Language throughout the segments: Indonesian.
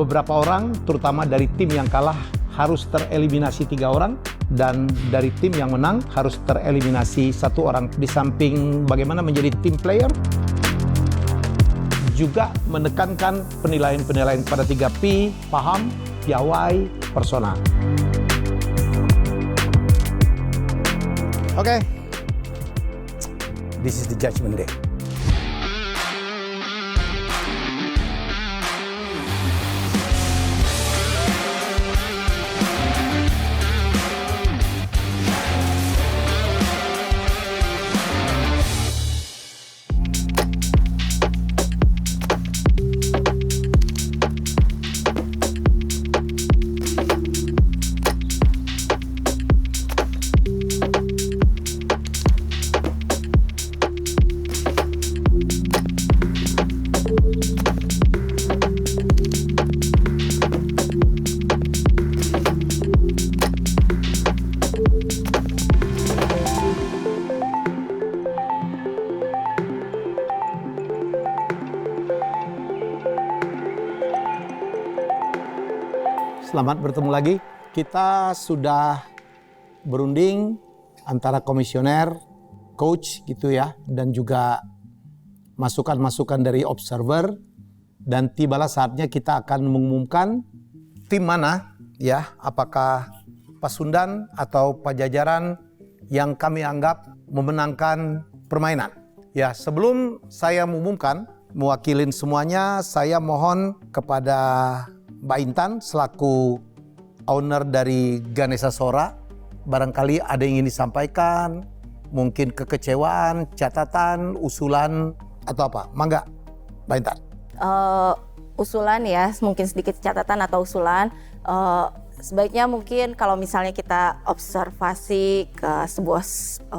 beberapa orang, terutama dari tim yang kalah, harus tereliminasi 3 orang, dan dari tim yang menang harus tereliminasi 1 orang. Di samping bagaimana menjadi team player, juga menekankan penilaian-penilaian pada 3P, paham, piawai, persona. Oke, this is the judgment day. Selamat bertemu lagi. Kita sudah berunding antara komisioner, coach gitu ya, dan juga masukan-masukan dari observer. Dan tibalah saatnya kita akan mengumumkan tim mana ya, apakah Pasundan atau Pajajaran yang kami anggap memenangkan permainan. Ya, sebelum saya mengumumkan, mewakilin semuanya, saya mohon kepada Mbak Intan selaku owner dari Ganesha Sora, barangkali ada yang ingin disampaikan, mungkin kekecewaan, catatan, usulan, atau apa? Mangga, Mbak Intan. Usulan ya, mungkin sedikit catatan atau usulan. Sebaiknya mungkin kalau misalnya kita observasi ke sebuah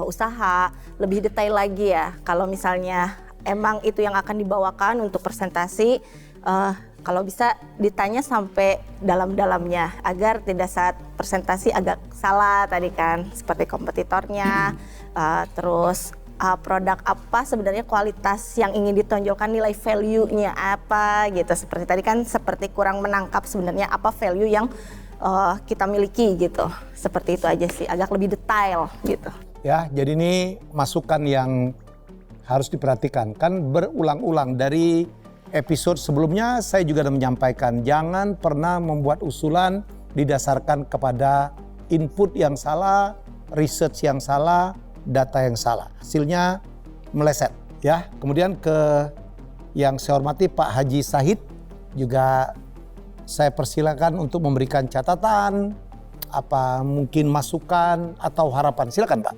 usaha, lebih detail lagi ya. Kalau misalnya emang itu yang akan dibawakan untuk presentasi, kalau bisa ditanya sampai dalam-dalamnya agar tidak saat presentasi agak salah tadi kan, seperti kompetitornya, terus produk apa sebenarnya, kualitas yang ingin ditonjolkan, nilai value-nya apa gitu. Seperti tadi kan seperti kurang menangkap sebenarnya apa value yang kita miliki gitu. Seperti itu aja sih, agak lebih detail gitu. Ya, jadi ini masukan yang harus diperhatikan. Kan berulang-ulang dari episode sebelumnya saya juga sudah menyampaikan, jangan pernah membuat usulan didasarkan kepada input yang salah, research yang salah, data yang salah. Hasilnya meleset ya. Kemudian ke yang saya hormati Pak Haji Sahid, juga saya persilakan untuk memberikan catatan, apa mungkin masukan atau harapan. Silakan Pak.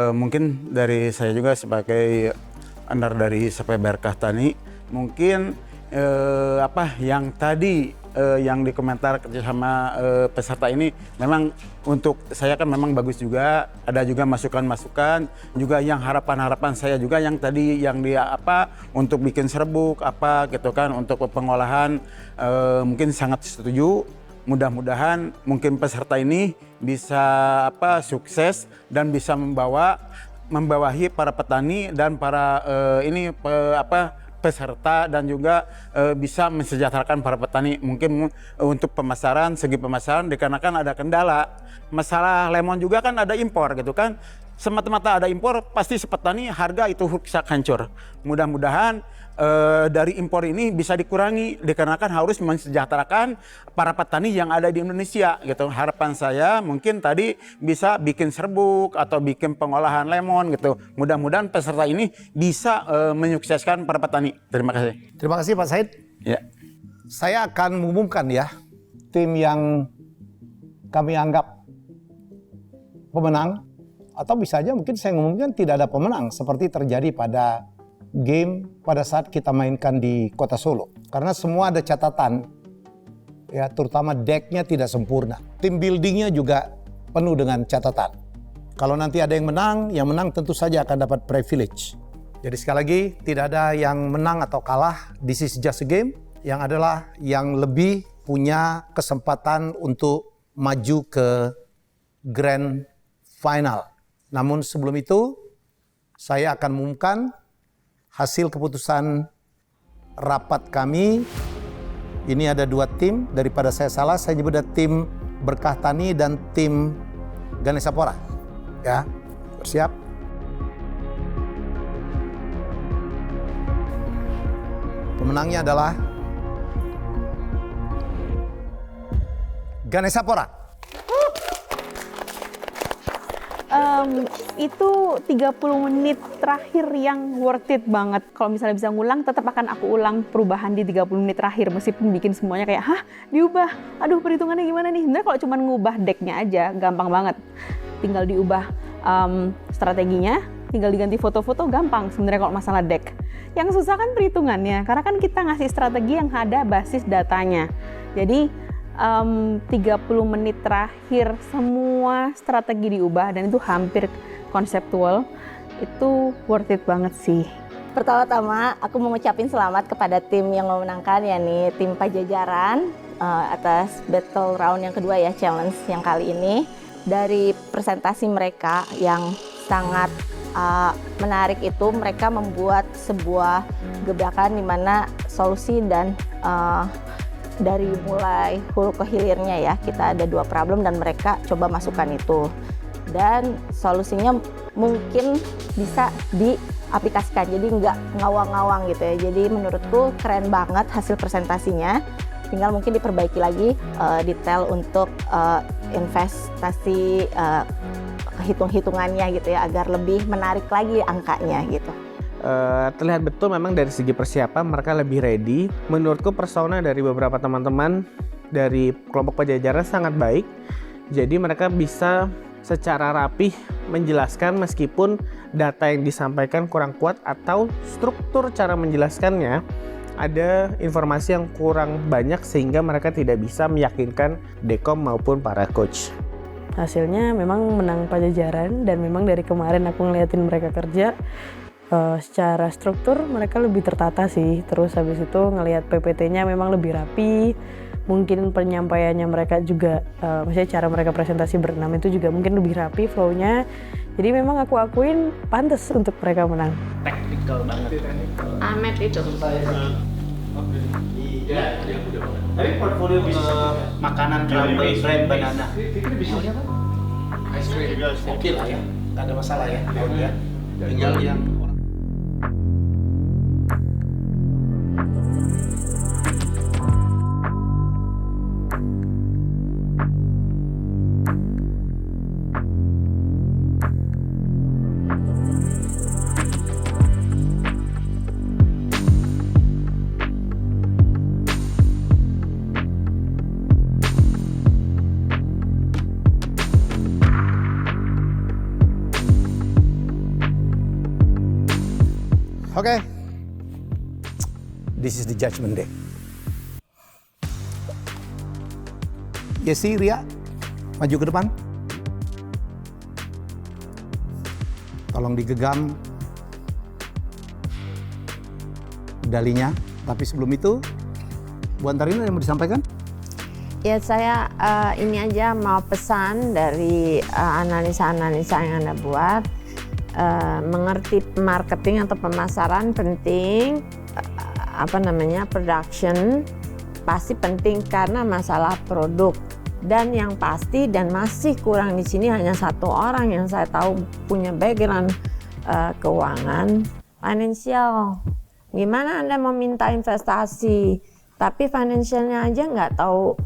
Mungkin dari saya juga sebagai owner dari Sapai Berkah Tani, mungkin yang tadi yang dikomentar sama peserta ini memang untuk saya kan memang bagus juga, ada juga masukan-masukan juga yang harapan-harapan saya juga yang tadi yang dia untuk bikin serbuk gitu kan, untuk pengolahan mungkin sangat setuju. Mudah-mudahan mungkin peserta ini bisa sukses dan bisa membawahi para petani dan para peserta, dan juga bisa mensejahterakan para petani. Mungkin untuk segi pemasaran dikarenakan ada kendala. Masalah lemon juga kan ada impor gitu kan. Semata-mata ada impor, pasti petani harga itu bisa hancur. Mudah-mudahan dari impor ini bisa dikurangi dikarenakan harus mensejahterakan para petani yang ada di Indonesia gitu. Harapan saya mungkin tadi bisa bikin serbuk atau bikin pengolahan lemon gitu. Mudah-mudahan peserta ini bisa menyukseskan para petani. Terima kasih. Terima kasih Pak Said. Ya. Saya akan mengumumkan ya tim yang kami anggap pemenang, atau bisa aja mungkin saya ngumumkan tidak ada pemenang seperti terjadi pada game pada saat kita mainkan di Kota Solo. Karena semua ada catatan, ya terutama decknya tidak sempurna. Tim buildingnya juga penuh dengan catatan. Kalau nanti ada yang menang tentu saja akan dapat privilege. Jadi sekali lagi, tidak ada yang menang atau kalah, this is just a game. Yang adalah yang lebih punya kesempatan untuk maju ke grand final. Namun sebelum itu, saya akan mengumumkan hasil keputusan rapat kami Ini ada 2 tim, daripada saya salah, saya nyebut ada tim Berkah Tani dan tim Ganesapora. Ya, bersiap. Pemenangnya adalah Ganesapora. Itu 30 menit terakhir yang worth it banget. Kalau misalnya bisa ngulang, tetap akan aku ulang perubahan di 30 menit terakhir. Meskipun bikin semuanya kayak, hah diubah? Aduh perhitungannya gimana nih? Sebenarnya kalau cuma ngubah decknya aja, gampang banget. Tinggal diubah strateginya, tinggal diganti foto-foto, gampang sebenarnya kalau masalah deck. Yang susah kan perhitungannya, karena kan kita ngasih strategi yang ada basis datanya. Jadi 30 menit terakhir semua strategi diubah dan itu hampir konseptual. Itu worth it banget sih. Pertama-tama aku mau ngucapin selamat kepada tim yang memenangkan, yakni tim Pajajaran atas battle round yang kedua ya, challenge yang kali ini. Dari presentasi mereka yang sangat menarik itu, mereka membuat sebuah gebrakan di mana solusi dan dari mulai hulu ke hilirnya ya, kita ada 2 problem dan mereka coba masukkan itu. Dan solusinya mungkin bisa diaplikasikan, jadi nggak ngawang-ngawang gitu ya. Jadi menurutku keren banget hasil presentasinya. Tinggal mungkin diperbaiki lagi detail untuk investasi hitung-hitungannya gitu ya, agar lebih menarik lagi angkanya gitu. Terlihat betul memang dari segi persiapan mereka lebih ready. Menurutku persona dari beberapa teman-teman dari kelompok Pajajaran sangat baik. Jadi mereka bisa secara rapih menjelaskan meskipun data yang disampaikan kurang kuat atau struktur cara menjelaskannya ada informasi yang kurang banyak sehingga mereka tidak bisa meyakinkan Dekom maupun para coach. Hasilnya memang menang Pajajaran dan memang dari kemarin aku ngeliatin mereka kerja. Secara struktur mereka lebih tertata sih, terus habis itu ngelihat PPT-nya memang lebih rapi, mungkin penyampaiannya mereka juga, maksudnya cara mereka presentasi berenam itu juga mungkin lebih rapi flow-nya, jadi memang aku akuin pantas untuk mereka menang. Teknikal banget. Ahmed itu. Iya, udah banget. Tapi portfolio bisnis makanan kerambai, brand banana. Itu bisnisnya apa? Ice cream. Oke lah ya, nggak ada masalah ya. Ya. Tinggal yang Oke. This is the judgment day. Yesi, Ria, maju ke depan. Tolong digegam medalinya. Tapi sebelum itu, Bu Antarina yang mau disampaikan? Ya saya ini aja mau pesan dari analisa-analisa yang Anda buat. Mengerti marketing atau pemasaran penting, production pasti penting karena masalah produk. Dan yang pasti dan masih kurang di sini hanya 1 orang yang saya tahu punya background keuangan, financial. Gimana Anda mau minta investasi, tapi financialnya aja nggak tahu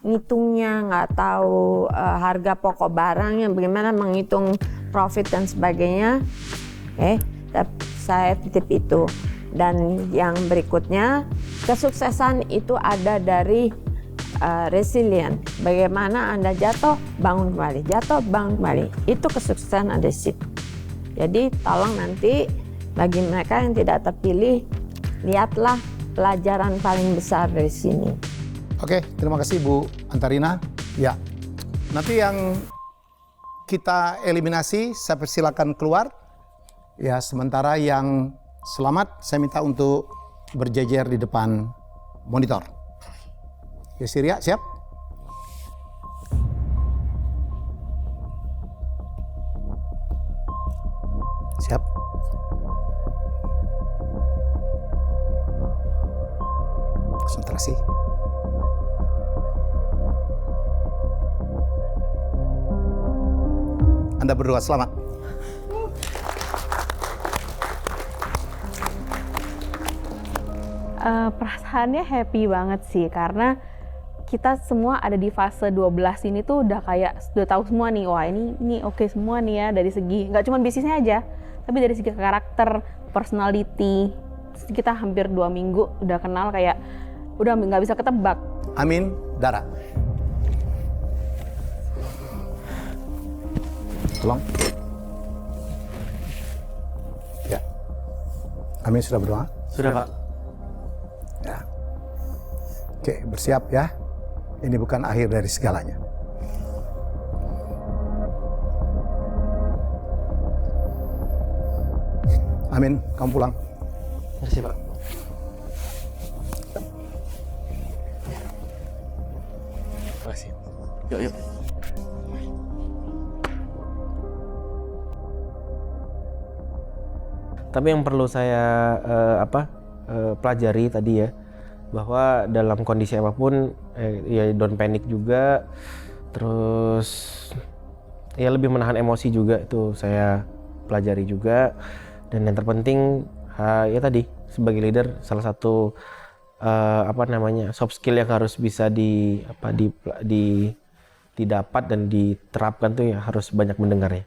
ngitungnya, nggak tahu harga pokok barangnya, bagaimana menghitung profit dan sebagainya. Saya titip itu. Dan yang berikutnya, kesuksesan itu ada dari resilient. Bagaimana Anda jatuh, bangun kembali, jatuh, bangun kembali. Itu kesuksesan ada di situ. Jadi tolong nanti bagi mereka yang tidak terpilih, lihatlah pelajaran paling besar dari sini. Oke, terima kasih Bu Antarina. Ya, nanti yang kita eliminasi, saya persilakan keluar. Ya, sementara yang selamat, saya minta untuk berjejer di depan monitor. Ya, Siria, siap? Siap. Konsentrasi. Anda berdua selamat. Perasaannya happy banget sih, karena kita semua ada di fase 12 ini tuh udah tahu semua nih, wah ini oke semua nih ya, dari segi nggak cuma bisnisnya aja, tapi dari segi karakter, personality. Kita hampir 2 minggu udah kenal, kayak udah nggak bisa ketebak. Amin, Dara. Tolong. Ya. Amin sudah berdoa? Sudah, Pak. Ya. Oke, bersiap ya. Ini bukan akhir dari segalanya. Amin, kamu pulang. Terima kasih, Pak. Terima kasih. Yuk. Tapi yang perlu saya pelajari tadi ya, bahwa dalam kondisi apapun ya don't panic juga, terus ya lebih menahan emosi juga, itu saya pelajari juga. Dan yang terpenting ya tadi, sebagai leader salah satu soft skill yang harus bisa didapat dan diterapkan tuh ya harus banyak mendengar ya.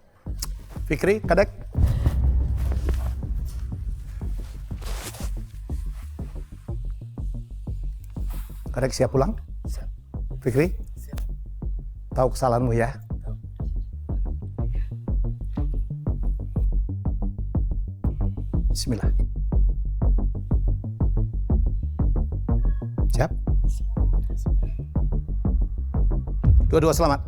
Fikri, Kadek. Kadek siap pulang? Siap. Fikri? Siap. Tahu kesalahanmu ya? Tahu. Bismillah. Siap? Dua-dua selamat.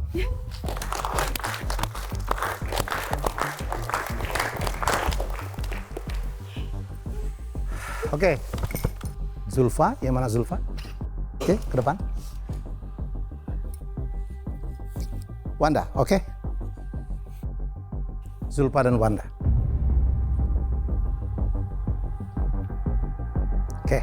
Oke. Zulfa, yang mana Zulfa? Oke, ke depan. Wanda, oke. Zulfa dan Wanda. Oke.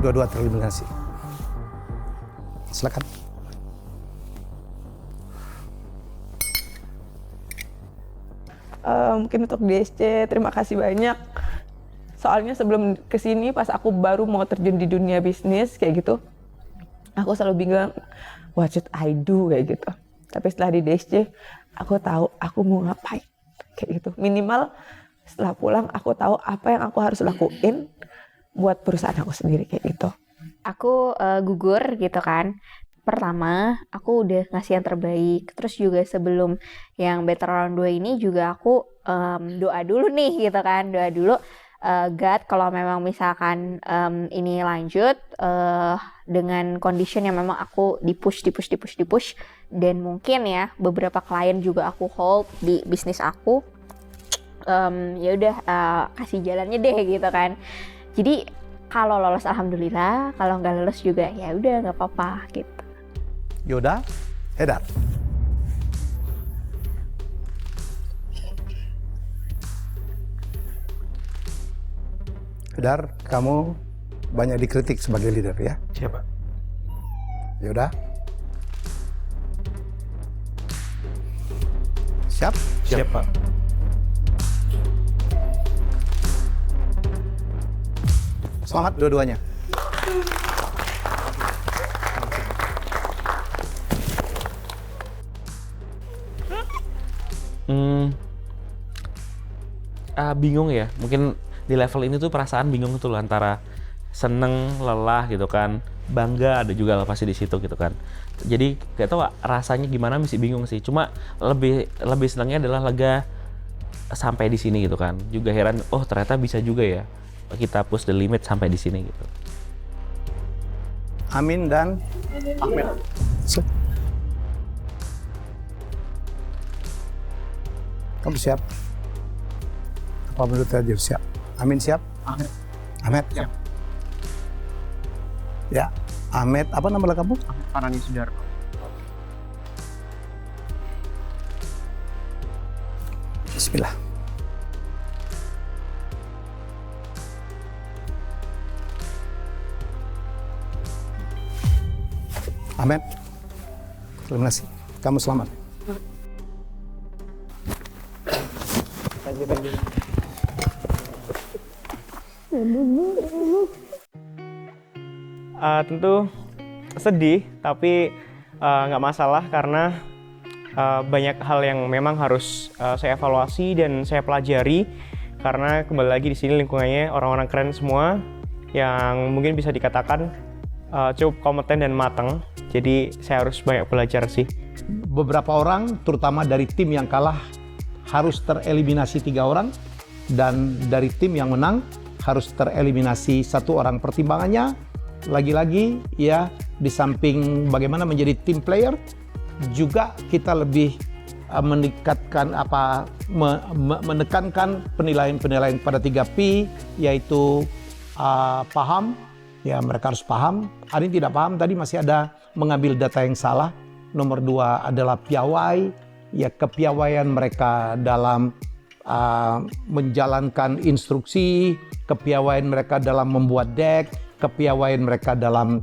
Dua-dua tereliminasi. Silakan. Mungkin untuk DSC, terima kasih banyak. Soalnya sebelum kesini, pas aku baru mau terjun di dunia bisnis kayak gitu, aku selalu bingung, what should I do kayak gitu. Tapi setelah di DSC, aku tahu aku mau ngapain kayak gitu. Minimal setelah pulang, aku tahu apa yang aku harus lakuin buat perusahaan aku sendiri kayak gitu. Aku gugur gitu kan. Pertama, aku udah ngasih yang terbaik. Terus juga sebelum yang Better Round 2 ini juga aku doa dulu nih gitu kan. Doa dulu, God kalau memang misalkan ini lanjut dengan condition yang memang aku dipush. Dan mungkin ya beberapa klien juga aku hold di bisnis aku. Ya udah kasih jalannya deh gitu kan. Jadi kalau lolos alhamdulillah, kalau nggak lolos juga ya udah nggak apa-apa gitu. Yoda, Hedar. Hedar, kamu banyak dikritik sebagai leader ya? Siapa? Yoda. Siap? Siapa? Selamat dua-duanya. Bingung ya, mungkin di level ini tuh perasaan bingung tuh antara seneng, lelah gitu kan, bangga ada juga lah pasti di situ gitu kan. Jadi gak tau rasanya gimana, masih bingung sih. Cuma lebih senangnya adalah lega sampai di sini gitu kan. Juga heran, oh ternyata bisa juga ya kita push the limit sampai di sini gitu. Amin dan Ahmed. Kamu siap? Apa menurut Rajiv siap? Amin siap? Ahmed. Ahmed? Siap. Ya, Ahmed, apa nama kamu? Ahmed Farani Sudarno. Bismillah. Amin. Terima kasih. Kamu selamat. Tentu sedih, tapi nggak masalah karena banyak hal yang memang harus saya evaluasi dan saya pelajari, karena kembali lagi di sini lingkungannya orang-orang keren semua yang mungkin bisa dikatakan cukup kompeten dan matang. Jadi saya harus banyak belajar sih. Beberapa orang, terutama dari tim yang kalah, harus tereliminasi 3 orang, dan dari tim yang menang harus tereliminasi 1 orang. Pertimbangannya lagi-lagi ya, di samping bagaimana menjadi team player, juga kita lebih menekankan penilaian-penilaian pada 3P, yaitu paham, ya mereka harus paham. Ada yang tidak paham, tadi masih ada mengambil data yang salah. Nomor 2 adalah piawai, ya kepiawaian mereka dalam menjalankan instruksi, kepiawaian mereka dalam membuat deck, kepiawaian mereka dalam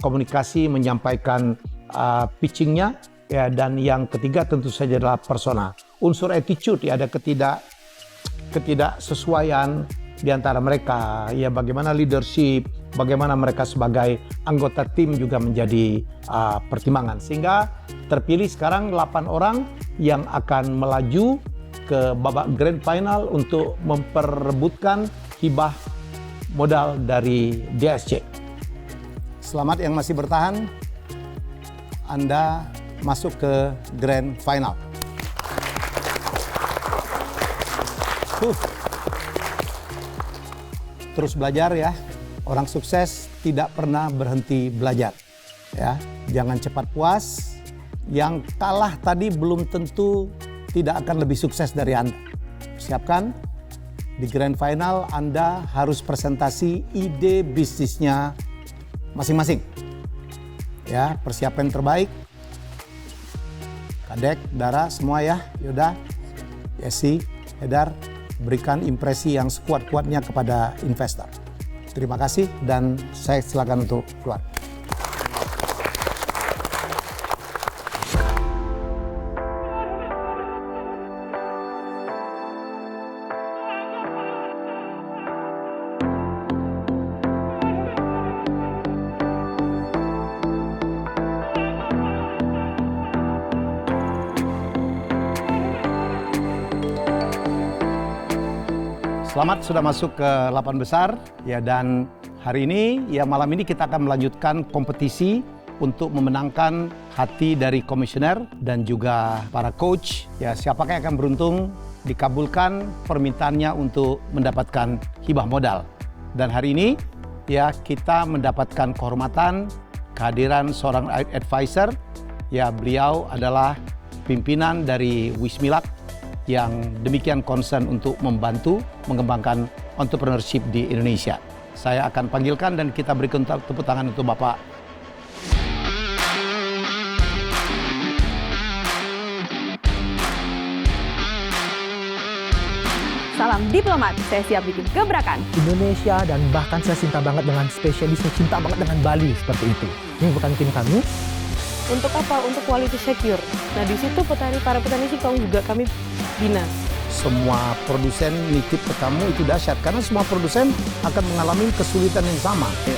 komunikasi, menyampaikan pitchingnya, ya, dan yang ketiga tentu saja adalah persona. Unsur attitude, ya, ada ketidaksesuaian di antara mereka, ya bagaimana leadership, bagaimana mereka sebagai anggota tim juga menjadi pertimbangan. Sehingga terpilih sekarang 8 orang yang akan melaju ke babak grand final untuk memperebutkan hibah modal dari DSC. Selamat yang masih bertahan, Anda masuk ke grand final. Terus belajar ya, orang sukses tidak pernah berhenti belajar. Ya, jangan cepat puas. Yang kalah tadi belum tentu tidak akan lebih sukses dari Anda. Siapkan di grand final, Anda harus presentasi ide bisnisnya masing-masing. Ya, persiapan terbaik. Kadek, Dara, semua ya, Yoda, Yesi, Hedar, berikan impresi yang sekuat-kuatnya kepada investor. Terima kasih dan saya silakan untuk keluar. Selamat sudah masuk ke 8 besar ya, dan hari ini ya malam ini kita akan melanjutkan kompetisi untuk memenangkan hati dari komisioner dan juga para coach. Ya, siapakah yang akan beruntung dikabulkan permintaannya untuk mendapatkan hibah modal. Dan hari ini ya kita mendapatkan kehormatan kehadiran seorang advisor. Ya, beliau adalah pimpinan dari Wismilak yang demikian concern untuk membantu mengembangkan entrepreneurship di Indonesia. Saya akan panggilkan dan kita berikan tepuk tangan untuk Bapak. Salam diplomat, saya siap bikin gebrakan. Indonesia, dan bahkan saya cinta banget dengan spesialisnya, cinta banget dengan Bali, seperti itu. Ini bukan tim kami. Untuk apa? Untuk quality secure. Nah, di situ para petani singkong juga kami bina. Semua produsen nitip ke kamu itu dahsyat karena semua produsen akan mengalami kesulitan yang sama. Ya.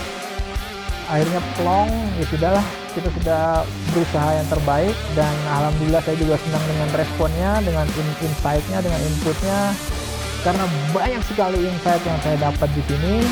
Akhirnya plong, ya sudahlah, kita sudah berusaha yang terbaik dan alhamdulillah saya juga senang dengan responnya, dengan insight-nya, dengan inputnya, karena banyak sekali insight yang saya dapat di sini.